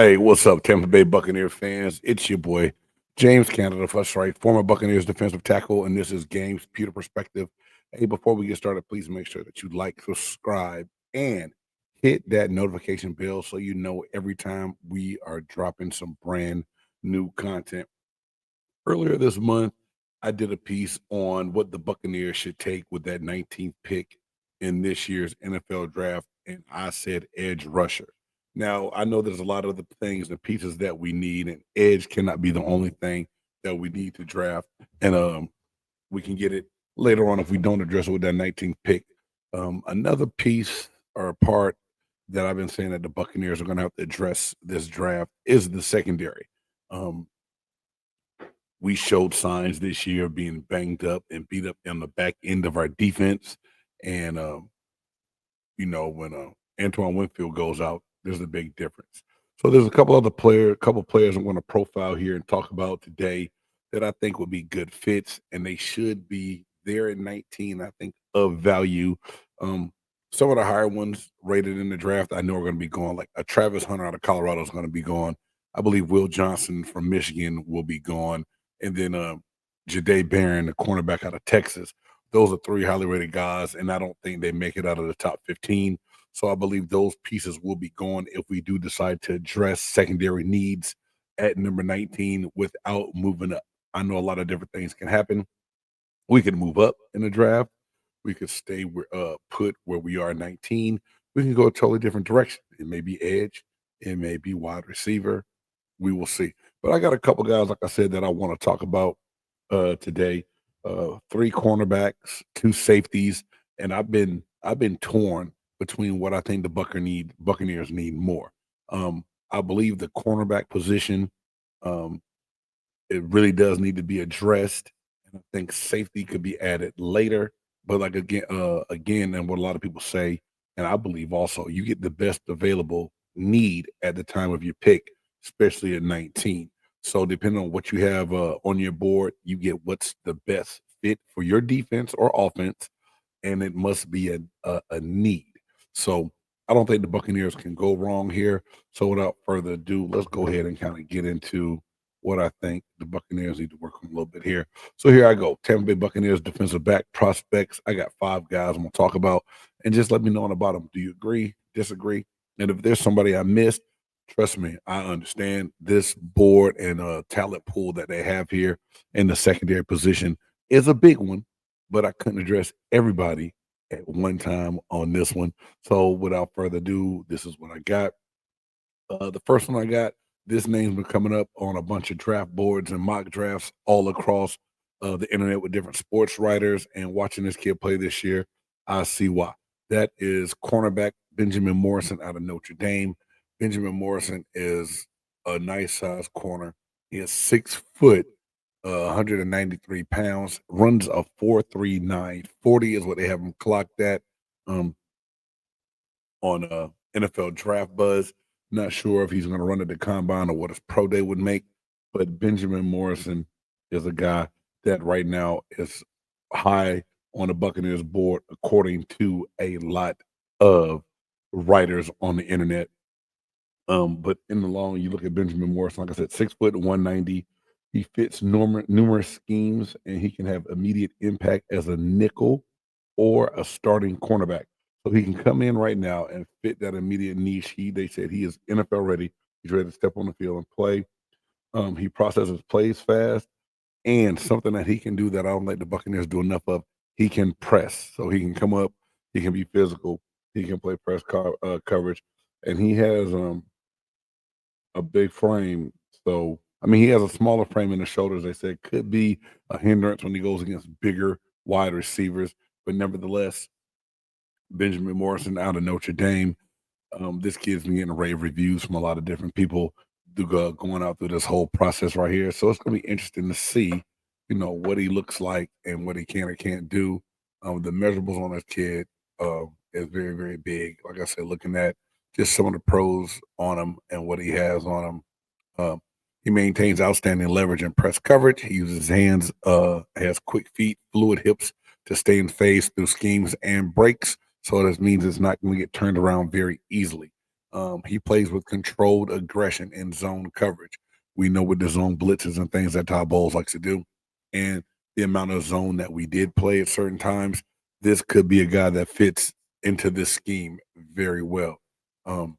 Hey, what's up, Tampa Bay Buccaneer fans? It's your boy, James Cannida, that's right, former Buccaneers defensive tackle, and this is Games Pewter Perspective. Hey, before we get started, please make sure that you like, subscribe, and hit that notification bell so you know every time we are dropping some brand new content. Earlier this month, I did a piece on what the Buccaneers should take with that 19th pick in this year's NFL draft, and I said edge rusher. Now, I know there's a lot of the things and pieces that we need, and edge cannot be the only thing that we need to draft. And we can get it later on if we don't address it with that 19th pick. Another piece or part that I've been saying that the Buccaneers are going to have to address this draft is the secondary. Um, we showed signs this year of being banged up and beat up on the back end of our defense. And, when Antoine Winfield goes out, there's a big difference. So there's a couple players I'm going to profile here and talk about today that I think would be good fits, and they should be there at 19. I think of value. Um, some of the higher ones rated in the draft, I know are going to be gone. Like a Travis Hunter out of Colorado is going to be gone. I believe Will Johnson from Michigan will be gone, and then Jade Barron, the cornerback out of Texas. Those are three highly rated guys, and I don't think they make it out of the top 15. So I believe those pieces will be gone if we do decide to address secondary needs at number 19 without moving up. I know a lot of different things can happen. We could move up in the draft. We could stay put where we are at 19. We can go a totally different direction. It may be edge. It may be wide receiver. We will see. But I got a couple guys, like I said, that I want to talk about today. Three cornerbacks, two safeties, and I've been torn between what I think the Buccaneers need more. I believe the cornerback position, um, it really does need to be addressed, and I think safety could be added later. But like again, and what a lot of people say, and I believe also, you get the best available need at the time of your pick, especially at 19. So depending on what you have on your board, you get what's the best fit for your defense or offense, and it must be a need. So I don't think the Buccaneers can go wrong here. So without further ado, let's go ahead and kind of get into what I think the Buccaneers need to work on a little bit here. So here I go. Tampa Bay Buccaneers defensive back prospects. I got five guys I'm gonna talk about, and just let me know on the bottom. Do you agree? Disagree? And if there's somebody I missed, trust me, I understand this board and talent pool that they have here in the secondary position is a big one, but I couldn't address everybody at one time on this one. So without further ado, this is what I got. The first one I got, this name's been coming up on a bunch of draft boards and mock drafts all across the internet with different sports writers. And watching this kid play this year, I see why. That is cornerback Benjamin Morrison out of Notre Dame. Benjamin Morrison is a nice size corner. He is 6 foot, 193 pounds, runs a 4.39. 40 is what they have him clocked at. Um, on NFL Draft Buzz. Not sure if he's going to run at the combine or what his pro day would make, but Benjamin Morrison is a guy that right now is high on the Buccaneers board, according to a lot of writers on the internet. But in the long, you look at Benjamin Morrison, like I said, 6 foot 190. He fits numerous schemes, and he can have immediate impact as a nickel or a starting cornerback. So he can come in right now and fit that immediate niche. They said he is NFL ready. He's ready to step on the field and play. He processes plays fast, and something that he can do that I don't think the Buccaneers do enough of. He can press, so he can come up. He can be physical. He can play coverage, and he has a big frame. So I mean, he has a smaller frame in the shoulders. They said could be a hindrance when he goes against bigger wide receivers, but nevertheless, Benjamin Morrison out of Notre Dame. This kid's been getting rave reviews from a lot of different people going out through this whole process right here. So it's going to be interesting to see, what he looks like and what he can or can't do. The measurables on this kid is very, very big. Like I said, looking at just some of the pros on him and what he has on him. He maintains outstanding leverage and press coverage. He uses his hands, has quick feet, fluid hips to stay in phase through schemes and breaks. So this means it's not going to get turned around very easily. He plays with controlled aggression and zone coverage. We know with the zone blitzes and things that Todd Bowles likes to do, and the amount of zone that we did play at certain times. This could be a guy that fits into this scheme very well. Um,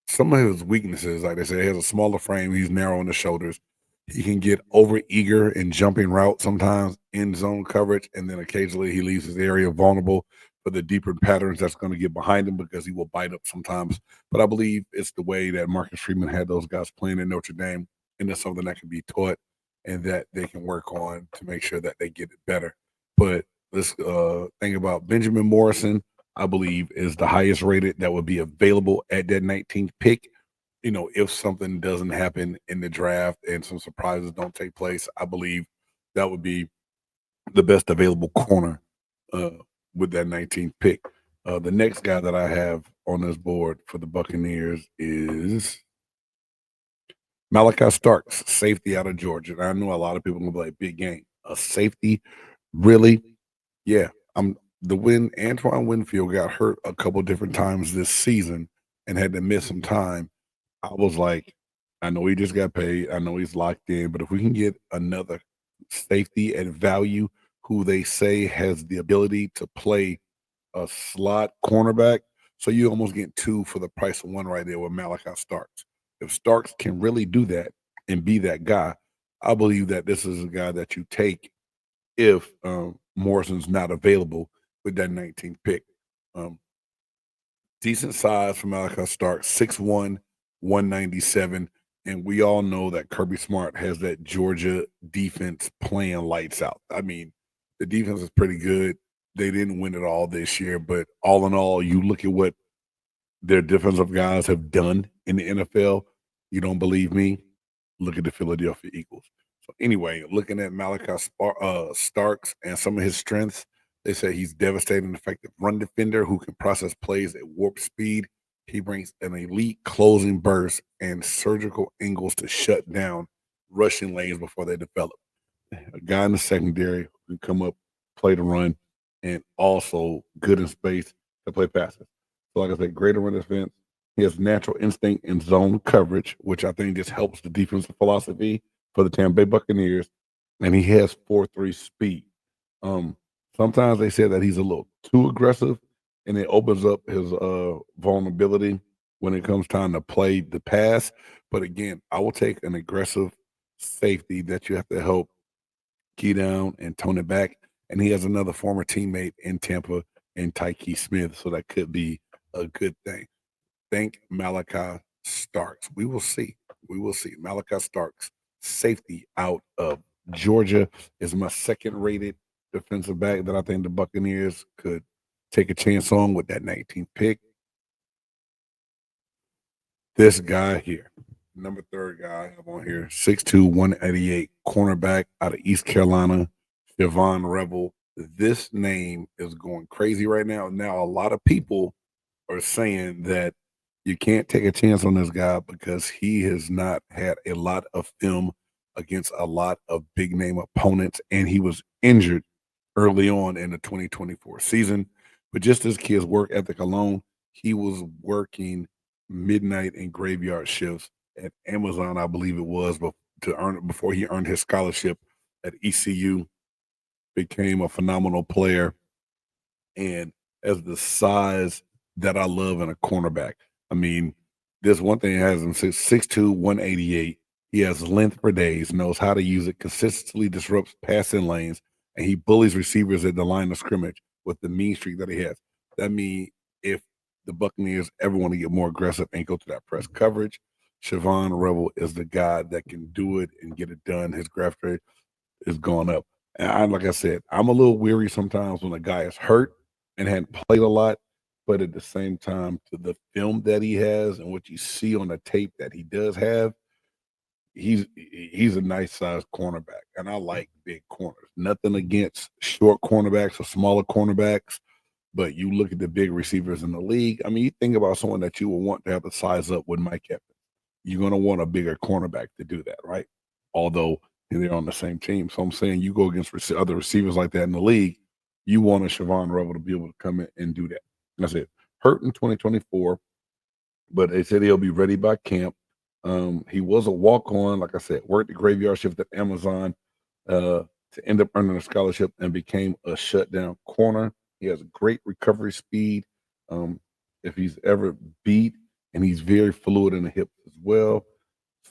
some of his weaknesses, like I said, he has a smaller frame. He's narrow on the shoulders. He can get over eager and jumping route sometimes in zone coverage, and then occasionally he leaves his area vulnerable for the deeper patterns that's going to get behind him because he will bite up sometimes. But I believe it's the way that Marcus Freeman had those guys playing in Notre Dame, and it's something that can be taught and that they can work on to make sure that they get it better. But this thing about Benjamin Morrison, I believe, is the highest rated that would be available at that 19th pick. If something doesn't happen in the draft and some surprises don't take place, I believe that would be the best available corner uh, with that 19th pick. The next guy that I have on this board for the Buccaneers is Malaki Starks, safety out of Georgia. And I know a lot of people will be like, big game. A safety, really? Yeah. When Antoine Winfield got hurt a couple different times this season and had to miss some time, I was like, I know he just got paid. I know he's locked in, but if we can get another safety at value who they say has the ability to play a slot cornerback, so you almost get two for the price of one right there with Malaki Starks. If Starks can really do that and be that guy, I believe that this is a guy that you take if Morrison's not available with that 19th pick. Um, Decent size for Malaki Stark, 6'1", 197. And we all know that Kirby Smart has that Georgia defense playing lights out. I mean, the defense is pretty good. They didn't win it all this year, but all in all, you look at what their defensive guys have done in the NFL. You don't believe me? Look at the Philadelphia Eagles. So anyway, looking at Starks and some of his strengths, they say he's devastating, effective run defender who can process plays at warp speed. He brings an elite closing burst and surgical angles to shut down rushing lanes before they develop. A guy in the secondary who can come up, play the run, and also good in space to play passes. So, like I said, greater run defense. He has natural instinct in zone coverage, which I think just helps the defensive philosophy for the Tampa Bay Buccaneers. And he has 4.3 speed. Um, Sometimes they say that he's a little too aggressive, and it opens up his vulnerability when it comes time to play the pass. But again, I will take an aggressive safety that you have to help key down and tone it back. And he has another former teammate in Tampa and Tyke Smith, so that could be a good thing. Thank Malaki Starks. We will see. We will see. Malaki Starks, safety out of Georgia, is my second rated defensive back that I think the Buccaneers could take a chance on with that 19th pick. This guy here, number third guy I have on here, 6'2", 188, cornerback out of East Carolina, Shavon Revel. This name is going crazy right now. Now, a lot of people are saying that you can't take a chance on this guy because he has not had a lot of film against a lot of big name opponents, and he was injured early on in the 2024 season. But just his kid's work ethic alone, he was working midnight and graveyard shifts at Amazon, I believe it was, to earn it before he earned his scholarship at ECU. Became a phenomenal player, and as the size that I love in a cornerback. I mean, there's one thing he has him 6'2", 188. He has length for days, knows how to use it, consistently disrupts passing lanes, and he bullies receivers at the line of scrimmage with the mean streak that he has. That means if the Buccaneers ever want to get more aggressive and go to that press coverage, Shavon Revel is the guy that can do it and get it done. His draft rate is going up. And like I said, I'm a little weary sometimes when a guy is hurt and hadn't played a lot, but at the same time, to the film that he has and what you see on the tape that he does have, he's a nice sized cornerback, and I like big corners. Nothing against short cornerbacks or smaller cornerbacks, but you look at the big receivers in the league. I mean, you think about someone that you will want to have to size up with Mike Evans. You're going to want a bigger cornerback to do that, right? Although they're on the same team. So I'm saying you go against other receivers like that in the league, you want a Shavon Revel to be able to come in and do that. And that's it. Hurt in 2024, but they said he'll be ready by camp. He was a walk on, like I said, worked the graveyard shift at Amazon to end up earning a scholarship and became a shutdown corner. He has great recovery speed. Um, if he's ever beat, and he's very fluid in the hips as well.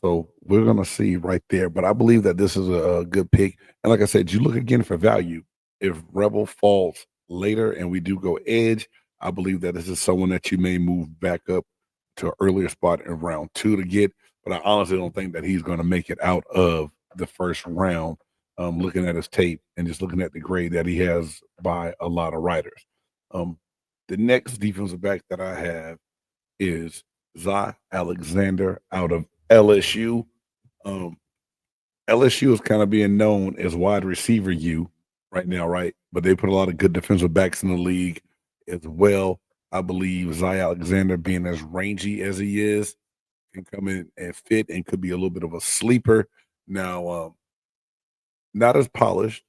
So we're gonna see right there. But I believe that this is a good pick. And like I said, you look again for value. If Rebel falls later and we do go edge, I believe that this is someone that you may move back up to an earlier spot in round two to get. But I honestly don't think that he's going to make it out of the first round. Looking at his tape and just looking at the grade that he has by a lot of writers. Um, the next defensive back that I have is Zai Alexander out of LSU. Um, LSU is kind of being known as wide receiver U right now, right? But they put a lot of good defensive backs in the league as well. I believe Zai Alexander, being as rangy as he is, can come in and fit and could be a little bit of a sleeper. Now, not as polished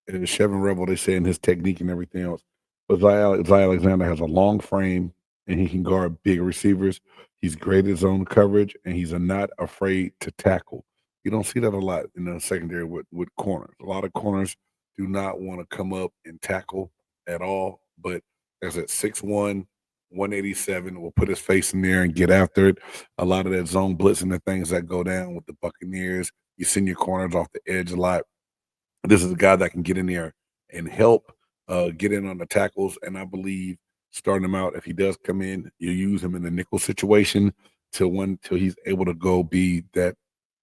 and Shavon Revel, they say in his technique and everything else. But Zay Alexander has a long frame and he can guard big receivers. He's great at zone coverage and he's not afraid to tackle. You don't see that a lot in the secondary with corners. A lot of corners do not want to come up and tackle at all. But as at 6'1", 187, will put his face in there and get after it. A lot of that zone blitz and the things that go down with the Buccaneers. You send your corners off the edge a lot. This is a guy that can get in there and help get in on the tackles. And I believe starting him out, if he does come in, you use him in the nickel situation till he's able to go be that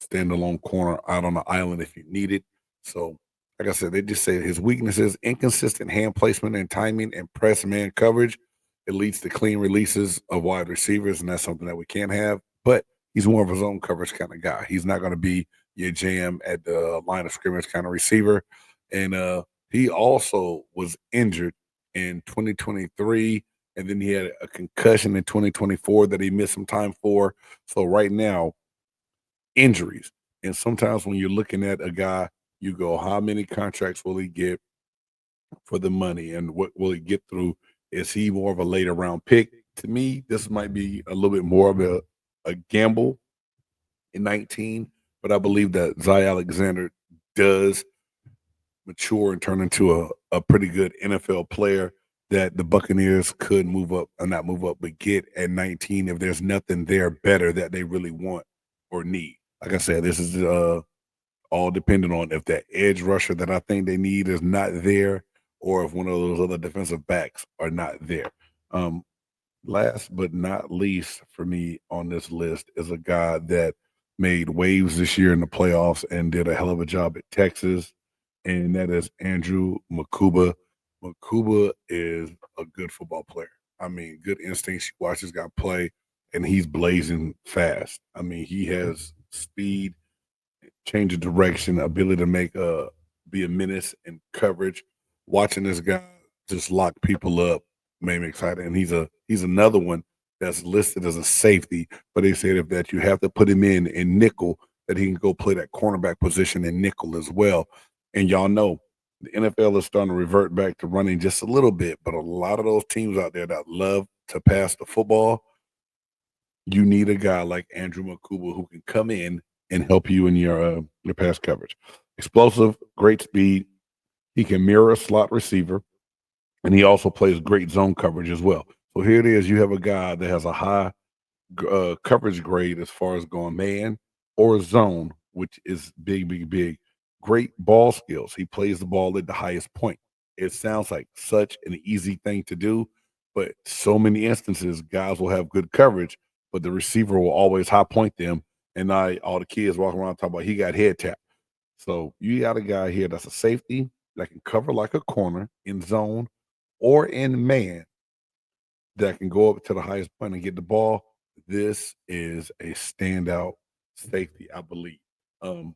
standalone corner out on the island if you need it. So, like I said, they just say his weaknesses: inconsistent hand placement and timing, and press man coverage. It leads to clean releases of wide receivers, and that's something that we can't have. But he's more of a zone coverage kind of guy. He's not going to be your jam at the line of scrimmage kind of receiver. And he also was injured in 2023, and then he had a concussion in 2024 that he missed some time for. So right now, injuries. And sometimes when you're looking at a guy, you go, how many contracts will he get for the money, and what will he get through? Is he more of a later round pick? To me, this might be a little bit more of a gamble in 19, but I believe that Zay Alexander does mature and turn into a pretty good NFL player that the Buccaneers could move up, or not move up, but get at 19 if there's nothing there better that they really want or need. Like I said, this is all dependent on if that edge rusher that I think they need is not there, or if one of those other defensive backs are not there. Um, Last but not least for me on this list is a guy that made waves this year in the playoffs and did a hell of a job at Texas, and that is Andrew Mukuba. Mukuba is a good football player. I mean, good instincts. You watch this guy play, and he's blazing fast. I mean, he has speed, change of direction, ability to make be a menace in coverage. Watching this guy just lock people up made me excited. And he's another one that's listed as a safety, but they said if that you have to put him in nickel, that he can go play that cornerback position in nickel as well. And y'all know the NFL is starting to revert back to running just a little bit, but a lot of those teams out there that love to pass the football, you need a guy like Andrew Mukuba who can come in and help you in your pass coverage. Explosive, great speed. He can mirror a slot receiver, and he also plays great zone coverage as well. So here it is. You have a guy that has a high coverage grade as far as going man or zone, which is big, big, big. Great ball skills. He plays the ball at the highest point. It sounds like such an easy thing to do, but so many instances, guys will have good coverage, but the receiver will always high point them. And now all the kids walking around talking about he got head tap. So you got a guy here that's a safety that can cover like a corner in zone or in man that can go up to the highest point and get the ball. This is a standout safety, I believe. Um,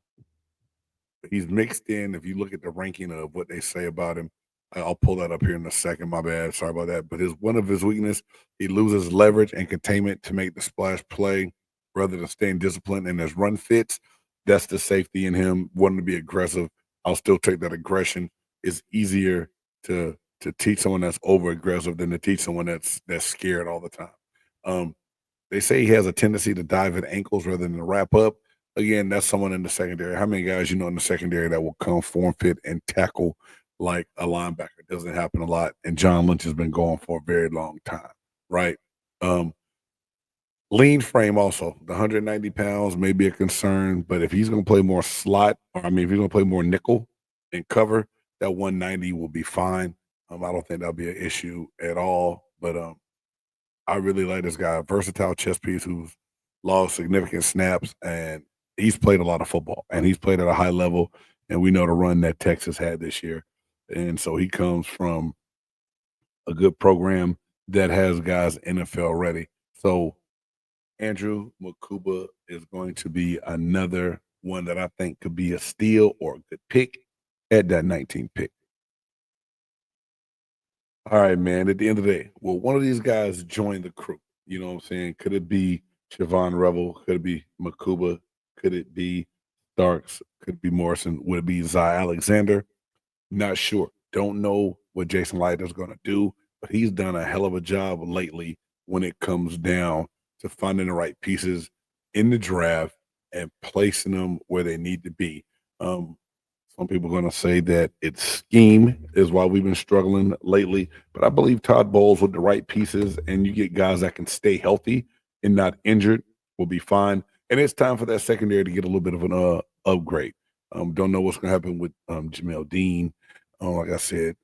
he's mixed in. If you look at the ranking of what they say about him, I'll pull that up here in a second. My bad. Sorry about that. But his one of his weakness, he loses leverage and containment to make the splash play rather than staying disciplined. And his run fits, that's the safety in him. Wanting to be aggressive, I'll still take that aggression. It's easier to teach someone that's over aggressive than to teach someone that's scared all the time. Um, They say he has a tendency to dive at ankles rather than to wrap up. Again, that's someone in the secondary. How many guys you know in the secondary that will come form fit and tackle like a linebacker? It doesn't happen a lot. And John Lynch has been going for a very long time, right? Um, Lean frame also. The 190 pounds may be a concern, but if he's going to play more slot, or I mean, if he's going to play more nickel and cover, that 190 will be fine. I don't think that'll be an issue at all. But I really like this guy, versatile chess piece who's lost significant snaps, and he's played a lot of football, and he's played at a high level. And we know the run that Texas had this year, and so he comes from a good program that has guys NFL ready. So Andrew Mukuba is going to be another one that I think could be a steal or a good pick at that 19th pick. All right, man. At the end of the day, will one of these guys join the crew? You know what I'm saying? Could it be Shavon Revel? Could it be Mukuba? Could it be Starks? Could it be Morrison? Would it be Zy Alexander? Not sure. Don't know what Jason Light is going to do, but he's done a hell of a job lately when it comes down to finding the right pieces in the draft and placing them where they need to be. Um, some people are going to say that it's scheme is why we've been struggling lately, but I believe Todd Bowles with the right pieces and you get guys that can stay healthy and not injured will be fine. And it's time for that secondary to get a little bit of an upgrade. Don't know what's going to happen with Jamel Dean. Like I said,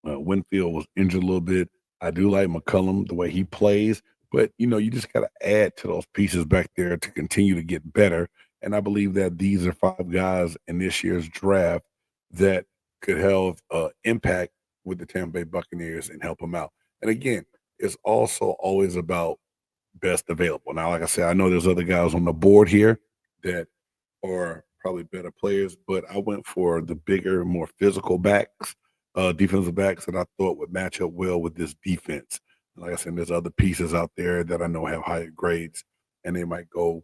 Winfield was injured a little bit. I do like McCullum, the way he plays, but you just got to add to those pieces back there to continue to get better. And I believe that these are five guys in this year's draft that could have impact with the Tampa Bay Buccaneers and help them out. And again, it's also always about best available. Now, like I said, I know there's other guys on the board here that are probably better players, but I went for the bigger, more physical backs, defensive backs that I thought would match up well with this defense. Like I said, there's other pieces out there that I know have higher grades, and they might go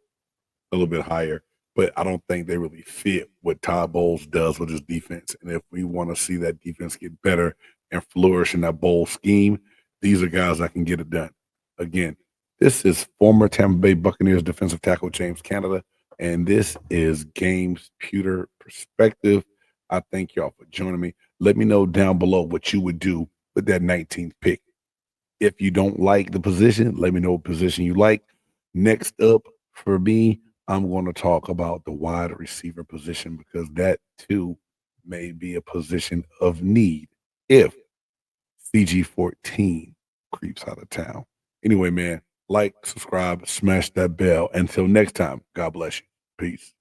a little bit higher, but I don't think they really fit what Todd Bowles does with his defense. And if we want to see that defense get better and flourish in that bowl scheme, these are guys that can get it done. Again, this is former Tampa Bay Buccaneers defensive tackle James Cannida, and this is Games Pewter Perspective. I thank y'all for joining me. Let me know down below what you would do with that 19th pick. If you don't like the position, let me know what position you like. Next up for me, I'm going to talk about the wide receiver position because that too may be a position of need if CG14 creeps out of town. Anyway, man, like, subscribe, smash that bell. Until next time, God bless you. Peace.